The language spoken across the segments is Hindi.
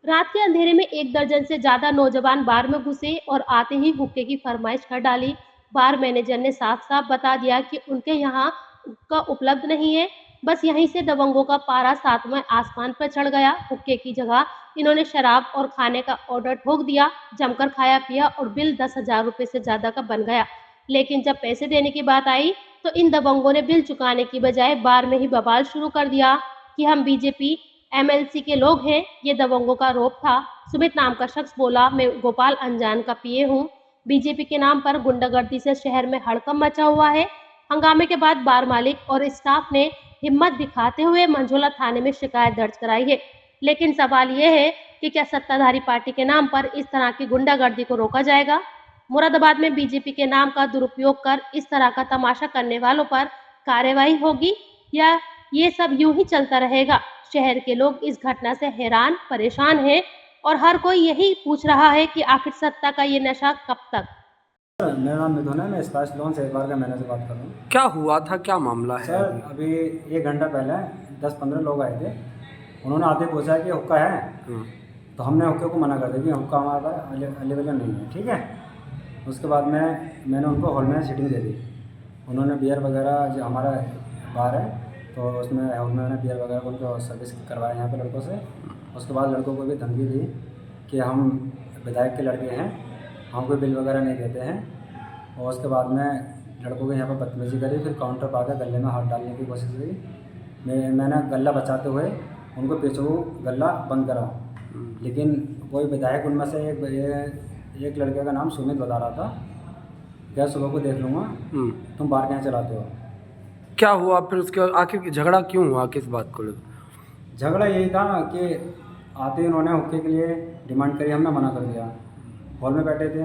रात के अंधेरे में 1 दर्जन से ज्यादा नौजवान बार में घुसे और आते ही हुक्के की फरमाइश कर डाली। बार मैनेजर ने साफ-साफ बता दिया कि उनके यहाँ हुक्का उपलब्ध नहीं है। बस यहीं से दबंगों का पारा 7वें आसमान पर चढ़ गया। हुक्के की जगह इन्होंने शराब और खाने का ऑर्डर ठोक दिया। जमकर खाया पिया और बिल 10,000 रुपए से ज्यादा का बन गया। लेकिन जब पैसे देने की बात आई तो इन दबंगों ने बिल चुकाने की बजाय बार में ही बवाल शुरू कर दिया कि हम बीजेपी एमएलसी के लोग हैं। ये दबंगों का आरोप था। सुमित नाम का शख्स बोला, मैं गोपाल अंजान का पीए हूँ। बीजेपी के नाम पर गुंडागर्दी से शहर में हड़कंप मचा हुआ है। हंगामे के बाद बार मालिक और स्टाफ ने हिम्मत दिखाते हुए मंझोला थाने में शिकायत दर्ज कराई है। लेकिन सवाल ये है कि क्या सत्ताधारी पार्टी के नाम पर इस तरह की गुंडागर्दी को रोका जाएगा? मुरादाबाद में बीजेपी के नाम का दुरुपयोग कर इस तरह का तमाशा करने वालों पर कार्रवाई होगी या ये सब यूं ही चलता रहेगा? शहर के लोग इस घटना से हैरान परेशान हैं और हर कोई यही पूछ रहा है कि आखिर सत्ता का ये नशा कब तक? मेरा नाम मिथुन है। मैं स्पाइस लोन से एक बार का मैनेजर बात कर रहा हूँ। क्या हुआ था, क्या मामला है सर अभी 1 घंटा पहले 10-15 लोग आए थे। उन्होंने आते पूछा कि हुक्का है, तो हमने हुक्के को मना कर दिया कि हुक्का हमारे पास अवेलेबल नहीं है। ठीक है। उसके बाद मैंने उनको हॉल में सीटिंग दे दी। उन्होंने बियर वगैरह, जो हमारा बार है तो उसमें हॉल में मैंने बियर वगैरह उनको सर्विस करवाया यहाँ पे लड़कों से। उसके बाद लड़कों को भी धमकी दी कि हम विधायक के लड़के हैं, हम कोई बिल वगैरह नहीं देते हैं। और उसके बाद में लड़कों के यहाँ पर बदतमीजी करी। फिर काउंटर पर आकर गले में हाथ डालने की कोशिश की। मैंने गला बचाते हुए उनको पीछे गला बंद करा। लेकिन कोई विधायक उनमें से एक लड़के का नाम सुमित बता रहा था, क्या सुबह को देख लूँगा, तुम बाहर क्या चलाते हो। क्या हुआ फिर उसके आखिर झगड़ा क्यों हुआ, किस बात को लेकर? झगड़ा यही था कि आते ही उन्होंने हुक्के के लिए डिमांड करी, हमने मना कर दिया। हॉल में बैठे थे,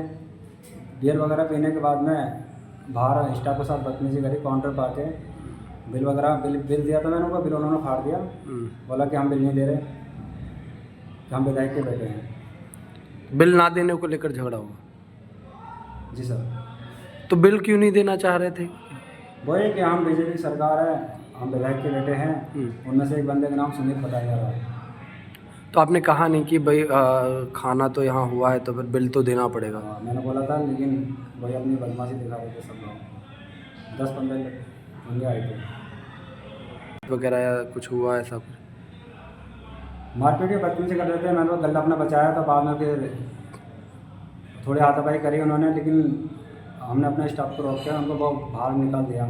बियर वगैरह पीने के बाद में बाहर स्टाफ के साथ बदतमीजी करी। काउंटर पर आके बिल दिया था मैंने उनको, बिल उन्होंने फाड़ दिया। बोला कि हम बिल नहीं दे रहे, कि हम विधायक के बैठे हैं। बिल ना देने को लेकर झगड़ा हुआ? जी सर। तो बिल क्यों नहीं देना चाह रहे थे? वही कि हम बीजेपी सरकार है, हम विधायक के बेटे हैं। उनमें से एक बंदे का नाम सुमित बताया जा रहा है। तो आपने कहा नहीं कि भाई खाना तो यहाँ हुआ है तो फिर बिल तो देना पड़ेगा? मैंने बोला था, लेकिन वही अपनी बदमाशी दिखा रहे थे सब लोग। 10-15 बंदे आए थे वगैरह या कुछ हुआ ऐसा? मारपीट के बदतमीजी कर रहे थे। मैंने तो गला अपना बचाया था। बाद में फिर थोड़ी हाथापाई करी उन्होंने, लेकिन हमने अपने स्टाफ को रोक के उनको बहुत बाहर निकाल दिया।